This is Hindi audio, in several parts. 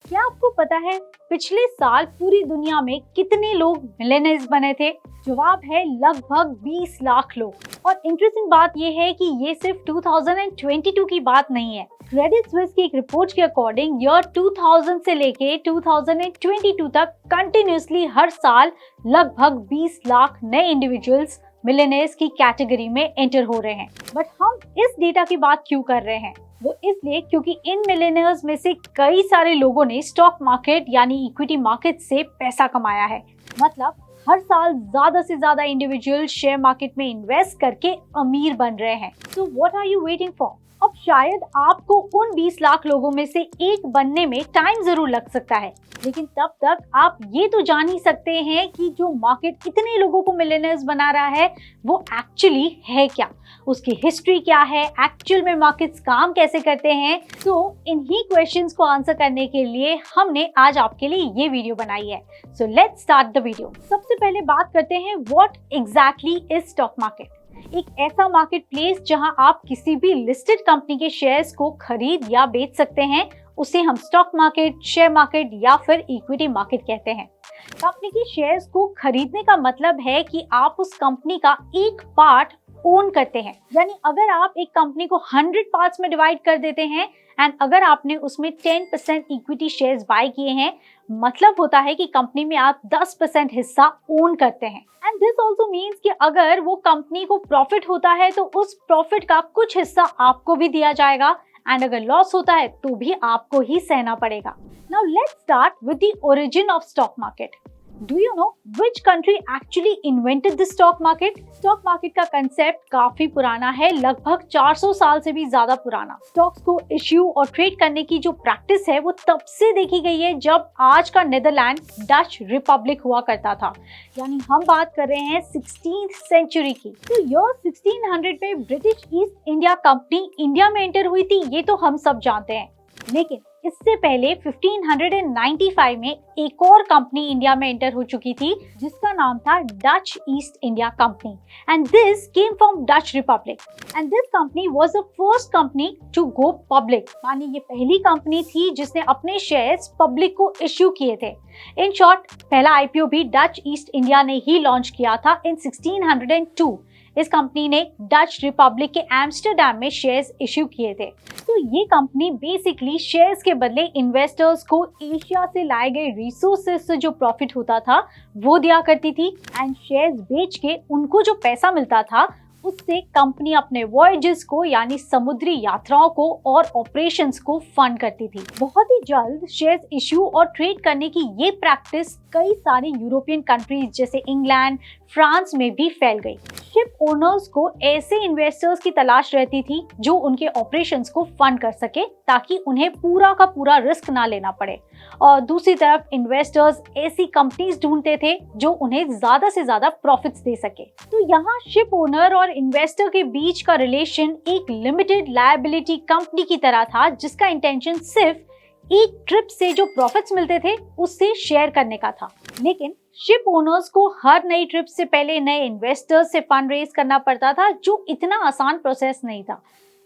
क्या आपको पता है पिछले साल पूरी दुनिया में कितने लोग मिलियनेयर्स बने थे? जवाब है लगभग 20 लाख लोग। और इंटरेस्टिंग बात यह है कि ये सिर्फ 2022 की बात नहीं है। क्रेडिट स्विस की एक रिपोर्ट के अकॉर्डिंग ईयर 2000 से लेके 2022 तक कंटिन्यूसली हर साल लगभग 20 लाख नए इंडिविजुअल्स मिलियनेयर्स की कैटेगरी में एंटर हो रहे हैं। बट हम इस डेटा की बात क्यों कर रहे हैं? वो इसलिए क्योंकि इन मिलियनेयर्स में से कई सारे लोगों ने स्टॉक मार्केट यानी इक्विटी मार्केट से पैसा कमाया है। मतलब हर साल ज्यादा से ज्यादा इंडिविजुअल शेयर मार्केट में इन्वेस्ट करके अमीर बन रहे हैं। So what are you waiting for? अब शायद आपको उन 20 लाख लोगों में से एक बनने में टाइम जरूर लग सकता है, लेकिन तब तक आप ये तो जान ही सकते हैं कि जो मार्केट इतने लोगों को मिलियनेयर्स बना रहा है वो एक्चुअली है क्या, उसकी हिस्ट्री क्या है, एक्चुअल में मार्केट्स काम कैसे करते हैं। तो इन्हीं क्वेश्चंस को आंसर करने के लिए हमने आज आपके लिए ये वीडियो बनाई है। So let's start the video. सबसे पहले बात करते हैं what exactly is stock market. एक ऐसा मार्केट प्लेस जहां आप किसी भी लिस्टेड कंपनी के शेयर्स को खरीद या बेच सकते हैं, उसे हम स्टॉक मार्केट, शेयर मार्केट या फिर इक्विटी मार्केट कहते हैं। कंपनी के शेयर्स को खरीदने का मतलब है कि आप उस कंपनी का एक पार्ट ओन करते हैं। यानी अगर आप एक कंपनी को 100 पार्ट्स में डिवाइड कर देते हैं एंड अगर आपने उसमें 10% इक्विटी शेयर्स बाय किए हैं, मतलब होता है कि कंपनी में आप 10% हिस्सा ओन करते हैं। एंड दिस ऑल्सो मीन्स कि अगर वो कंपनी को प्रॉफिट होता है तो उस प्रॉफिट का कुछ हिस्सा आपको भी दिया जाएगा एंड अगर लॉस होता है तो भी आपको ही सहना पड़ेगा। Now let's start with the origin of stock market. Do you know which country actually invented the stock market? Stock market का कंसेप्ट काफी पुराना है, लगभग 400 साल से भी ज्यादा पुराना। स्टॉक्स को इश्यू और ट्रेड करने की जो प्रैक्टिस है वो तब से देखी गई है जब आज का नीदरलैंड डच रिपब्लिक हुआ करता था। यानी हम बात कर रहे हैं 16th सेंचुरी की। तो ईयर 1600 में British east India company India में एंटर हुई थी, ये तो हम सब जानते हैं। लेकिन इससे पहले 1595 में एक और कंपनी इंडिया में एंटर हो चुकी थी जिसका नाम था Dutch East India company and this came from Dutch republic and this company was the first company to go public. मानी ये पहली कंपनी थी जिसने अपने शेयर्स पब्लिक को इश्यू किए थे। इन शॉर्ट पहला आईपीओ भी डच ईस्ट इंडिया ने ही लॉन्च किया था इन 1602। इस कंपनी ने डच रिपब्लिक के एम्स्टरडैम में शेयर्स इश्यू किए थे। तो ये कंपनी बेसिकली शेयर्स के बदले इन्वेस्टर्स को एशिया से लाए गए रिसोर्सेज से जो प्रॉफिट होता था वो दिया करती थी एंड शेयर्स बेच के उनको जो पैसा मिलता था उससे कंपनी अपने वॉयजेस को यानी समुद्री यात्राओं को और ऑपरेशंस को फंड करती थी। बहुत ही जल्द शेयर्स इश्यू और ट्रेड करने की ये प्रैक्टिस कई सारी यूरोपियन कंट्रीज जैसे इंग्लैंड, फ्रांस में भी फैल गई। शिप ओनर्स को ऐसे इन्वेस्टर्स की तलाश रहती थी जो उनके ऑपरेशंस को फंड कर सके ताकि उन्हें पूरा का पूरा रिस्क ना लेना पड़े। और दूसरी तरफ इन्वेस्टर्स ऐसी कंपनीज ढूंढते थे जो उन्हें ज्यादा से ज्यादा प्रॉफिट्स दे सके। तो यहाँ शिप ओनर और इन्वेस्टर के बीच का रिलेशन एक लिमिटेड लायबिलिटी कंपनी की तरह था जिसका इंटेंशन सिर्फ एक ट्रिप से जो प्रॉफिट्स मिलते थे उससे शेयर करने का था। लेकिन शिप ओनर्स को हर नई ट्रिप से पहले नए इन्वेस्टर्स से फंड रेज करना पड़ता था जो इतना आसान प्रोसेस नहीं था।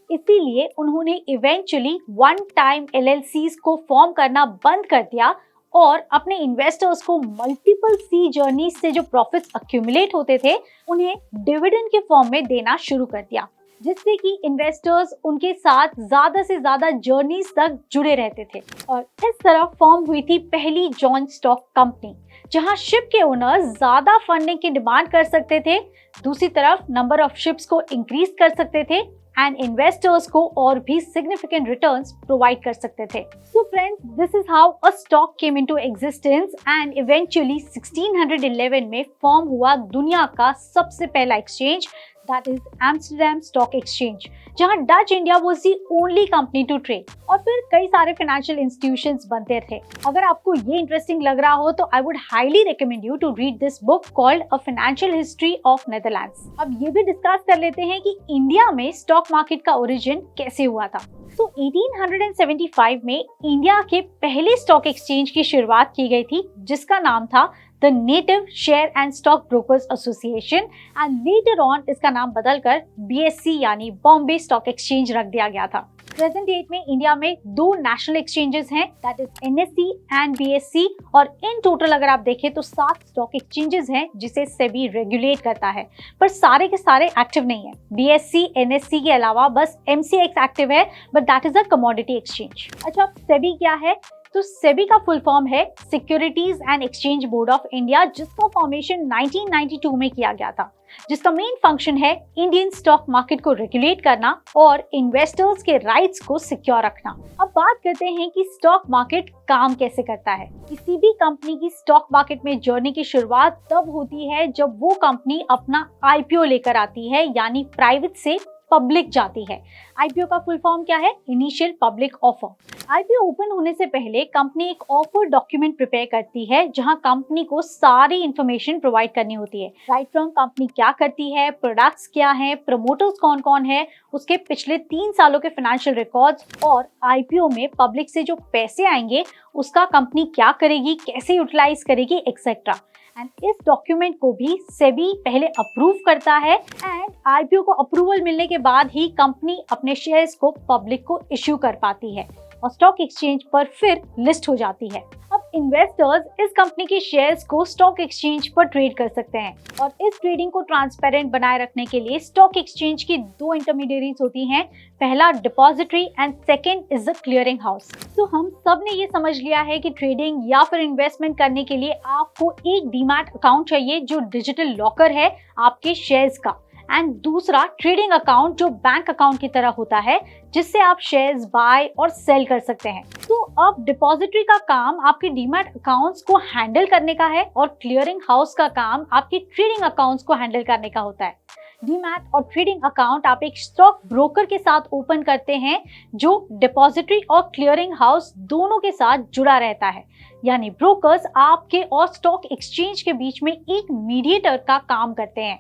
इसीलिए उन्होंने इवेंचुअली वन टाइम LLCs को फॉर्म करना बंद कर दिया और अपने इन्वेस्टर्स को मल्टीपल सी जर्नीज से जो प्रॉफिट्स अक्यूमुलेट होते थे उन्हें डिविडेंड के फॉर्म में देना शुरू कर दिया, जिससे कि इन्वेस्टर्स उनके साथ ज्यादा से ज्यादा जर्नीज तक जुड़े रहते थे। और इस तरह फॉर्म हुई थी पहली जॉइंट स्टॉक कंपनी जहां शिप के ओनर्स ज्यादा फंडिंग की डिमांड कर सकते थे, दूसरी तरफ नंबर ऑफ शिप्स को इंक्रीज कर सकते थे एंड इन्वेस्टर्स को और भी सिग्निफिकेंट रिटर्न्स प्रोवाइड कर सकते थे। So friends, this is how a stock came into existence and eventually 1611 में फॉर्म हुआ दुनिया का सबसे पहला exchange, that is Amsterdam Stock Exchange, जहां Dutch India was the only company to trade। और फिर कई सारे फाइनेंशियल इंस्टीट्यूशंस बनते थे। अगर आपको ये इंटरेस्टिंग लग रहा हो तो I would highly recommend you to read this book called A Financial History of Netherlands। अब ये भी डिस्कस कर लेते हैं कि इंडिया में स्टॉक मार्केट का ओरिजिन कैसे हुआ था। तो 1875 में इंडिया के पहले स्टॉक एक्सचेंज की शुरुआत की गई थी जिसका नाम था the native share and stock brokers association and later on इसका नाम बदलकर BSE यानी बॉम्बे स्टॉक एक्सचेंज रख दिया गया था। प्रेजेंट डेट में इंडिया में 2 नेशनल एक्सचेंजेस हैं, that is NSE and BSE, और इन टोटल अगर आप देखें तो 7 स्टॉक एक्सचेंजेस हैं जिसे सेबी रेगुलेट करता है, पर सारे के सारे एक्टिव नहीं है। BSE, NSE के अलावा बस MCX एक्टिव है, but that is a commodity exchange. अच्छा, सेबी क्या है? तो सेबी का फुल फॉर्म है securities and exchange board of India, जिसका फॉर्मेशन 1992 में किया गया था, जिसका मेन फंक्शन है इंडियन स्टॉक मार्केट को रेगुलेट करना और इन्वेस्टर्स के राइट्स को सिक्योर रखना। अब बात करते हैं कि स्टॉक मार्केट काम कैसे करता है। किसी भी कंपनी की स्टॉक मार्केट में जर्नी की शुरुआत तब होती है जब वो कंपनी अपना IPO लेकर आती है, यानी प्राइवेट से पब्लिक जाती है। IPO का फुल फॉर्म क्या है? Initial public offer. IPO open होने से पहले कंपनी एक ऑफर डॉक्यूमेंट प्रिपेयर करती है, जहां कंपनी को सारी इंफॉर्मेशन प्रोवाइड करनी होती है, राइट फ्रॉम कंपनी क्या करती है, प्रोडक्ट्स क्या है, प्रमोटर्स कौन कौन है, उसके पिछले 3 सालों के फाइनेंशियल रिकॉर्ड्स, और IPO में पब्लिक से जो पैसे आएंगे उसका कंपनी क्या करेगी, कैसे यूटिलाइज करेगी, एक्सेट्रा। एंड इस डॉक्यूमेंट को भी सेबी पहले अप्रूव करता है, एंड IPO को अप्रूवल मिलने के बाद ही कंपनी अपने शेयर्स को पब्लिक को इश्यू कर पाती है और स्टॉक एक्सचेंज पर फिर लिस्ट हो जाती है। अब इन्वेस्टर्स इस कंपनी के शेयर्स को स्टॉक एक्सचेंज पर ट्रेड कर सकते हैं, और इस ट्रेडिंग को ट्रांसपेरेंट बनाए रखने के लिए स्टॉक एक्सचेंज की 2 इंटरमीडियरीज होती हैं, पहला depository and second is the clearing house. तो हम सब ने ये समझ लिया है कि ट्रेडिंग या फिर इन्वेस्टमेंट करने के लिए आपको एक डीमैट अकाउंट चाहिए जो डिजिटल लॉकर है आपके शेयर्स का, एंड दूसरा ट्रेडिंग अकाउंट जो बैंक अकाउंट की तरह होता है, जिससे आप शेयर्स बाय और सेल कर सकते हैं। तो अब डिपॉजिटरी का काम आपके डीमैट अकाउंट्स को हैंडल करने का है, और क्लियरिंग हाउस का काम आपके ट्रेडिंग अकाउंट्स को हैंडल करने का होता है। डीमैट और ट्रेडिंग अकाउंट आप एक स्टॉक ब्रोकर के साथ ओपन करते हैं, जो डिपॉजिटरी और क्लियरिंग हाउस दोनों के साथ जुड़ा रहता है, यानी ब्रोकर्स आपके और स्टॉक एक्सचेंज के बीच में एक मीडिएटर का काम करते हैं।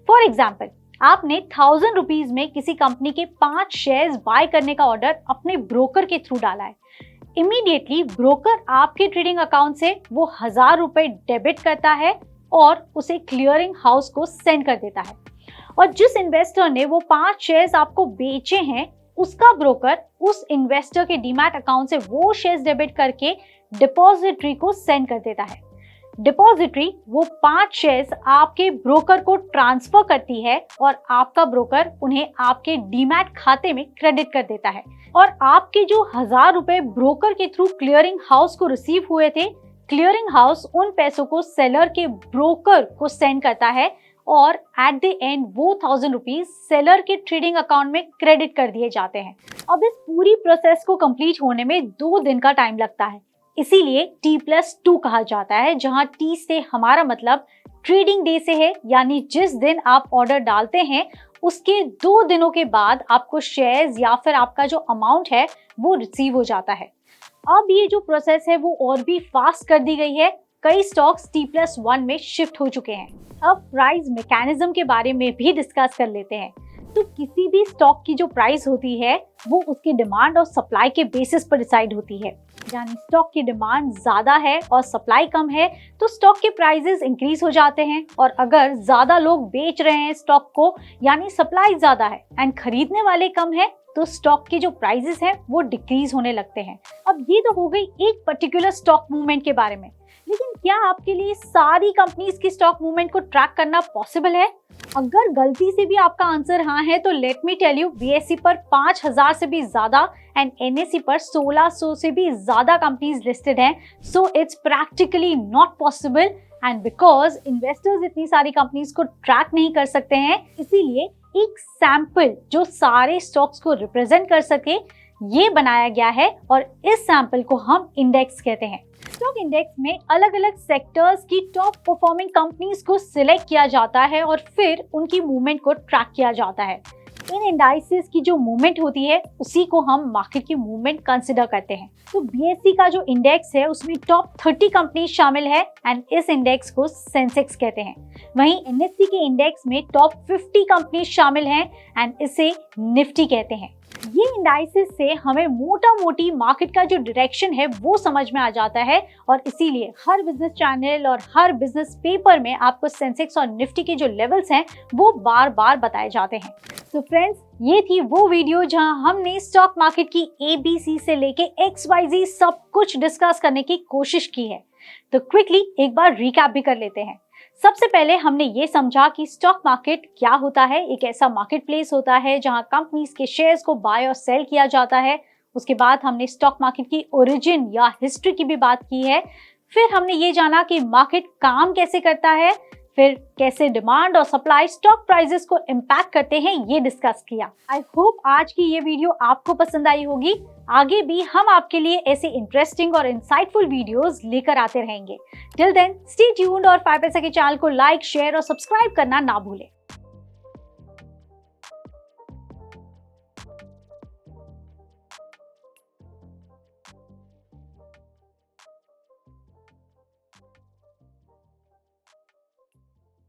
फॉर एग्जाम्पल, आपने 1000 रुपीज में किसी कंपनी के 5 शेयर्स बाय करने का ऑर्डर अपने ब्रोकर के थ्रू डाला है। इमीडिएटली ब्रोकर आपके ट्रेडिंग अकाउंट से वो 1000 रुपए डेबिट करता है और उसे क्लियरिंग हाउस को सेंड कर देता है, और जिस इन्वेस्टर ने वो 5 शेयर्स आपको बेचे हैं, उसका ब्रोकर उस इन्वेस्टर के डीमैट अकाउंट से वो शेयर्स डेबिट करके डिपॉजिटरी को सेंड कर देता है। डिपॉजिटरी वो 5 शेयर्स आपके ब्रोकर को ट्रांसफर करती है, और आपका ब्रोकर उन्हें आपके डीमैट खाते में क्रेडिट कर देता है, और आपके जो 1000 रुपए ब्रोकर के थ्रू क्लियरिंग हाउस को रिसीव हुए थे, क्लियरिंग हाउस उन पैसों को सेलर के ब्रोकर को सेंड करता है, और एट द एंड वो 1000 रुपीज सेलर के ट्रेडिंग अकाउंट में क्रेडिट कर दिए जाते हैं। अब इस पूरी प्रोसेस को कंप्लीट होने में 2 दिन का टाइम लगता है, इसीलिए T+2 कहा जाता है, जहां T से हमारा मतलब ट्रेडिंग डे से है, यानी जिस दिन आप ऑर्डर डालते हैं उसके 2 दिनों के बाद आपको शेयर्स या फिर आपका जो अमाउंट है वो रिसीव हो जाता है। अब ये जो प्रोसेस है वो और भी फास्ट कर दी गई है, कई स्टॉक्स T+1 में शिफ्ट हो चुके हैं। अब प्राइस मैकेनिज्म के बारे में भी डिस्कस कर लेते हैं। तो किसी भी स्टॉक की जो प्राइस होती है वो उसकी डिमांड और सप्लाई के बेसिस पर डिसाइड होती है, यानी स्टॉक की डिमांड ज्यादा है और सप्लाई कम है तो स्टॉक के प्राइसेस इंक्रीज हो जाते हैं, और अगर ज्यादा लोग बेच रहे हैं स्टॉक को, यानी सप्लाई ज्यादा है एंड खरीदने वाले कम है, तो स्टॉक के जो प्राइसेस हैं वो डिक्रीज होने लगते हैं। अब ये तो हो गई एक पर्टिकुलर स्टॉक मूवमेंट के बारे में, लेकिन क्या आपके लिए सारी कंपनीज की स्टॉक मूवमेंट को ट्रैक करना पॉसिबल है? अगर गलती से भी आपका आंसर हाँ है तो let me tell you, BSE पर 5000 से भी ज्यादा एंड NSE पर 1600 से भी ज्यादा कंपनीज लिस्टेड हैं, so it's practically not possible. And because investors इतनी सारी कंपनीज को ट्रैक नहीं कर सकते हैं, इसीलिए एक सैंपल जो सारे स्टॉक्स को रिप्रेजेंट कर सके ये बनाया गया है, और इस सैंपल को हम इंडेक्स कहते हैं। स्टॉक इंडेक्स में अलग अलग सेक्टर्स की टॉप परफॉर्मिंग कंपनीज को सिलेक्ट किया जाता है और फिर उनकी मूवमेंट को ट्रैक किया जाता है। इन इंडाइसेस की जो मूवमेंट होती है उसी को हम मार्केट की मूवमेंट कंसिडर करते हैं। तो BSE का जो इंडेक्स है उसमें टॉप 30 कंपनी शामिल है एंड इस इंडेक्स को सेंसेक्स कहते हैं। वहीं NSE के इंडेक्स में टॉप 50 कंपनी शामिल हैं एंड इसे निफ्टी कहते हैं। ये इंडाइसेस से हमें मोटा मोटी मार्केट का जो डायरेक्शन है वो समझ में आ जाता है, और इसीलिए हर बिजनेस चैनल और हर बिजनेस पेपर में आपको सेंसेक्स और निफ्टी के जो लेवल्स हैं वो बार बार बताए जाते हैं। तो फ्रेंड्स, ये थी वो वीडियो जहां हमने स्टॉक मार्केट की ABC से लेके XYZ सब कुछ डिस्कस करने की कोशिश की है। तो क्विकली एक बार रिकैप भी कर लेते हैं। सबसे पहले हमने ये समझा कि स्टॉक मार्केट क्या होता है। एक ऐसा मार्केट प्लेस होता है जहां कंपनीज के शेयर्स को बाय और सेल किया जाता है। उसके बाद हमने स्टॉक मार्केट की ओरिजिन या हिस्ट्री की भी बात की है। फिर हमने ये जाना कि मार्केट काम कैसे करता है, फिर कैसे डिमांड और सप्लाई स्टॉक प्राइसेस को इम्पैक्ट करते हैं, ये डिस्कस किया। आई होप आज की ये वीडियो आपको पसंद आई होगी। आगे भी हम आपके लिए ऐसे इंटरेस्टिंग और इंसाइटफुल वीडियोस लेकर आते रहेंगे। टिल देन स्टे ट्यून्ड और 5 पैसा के चैनल को लाइक, शेयर और सब्सक्राइब करना ना भूलें।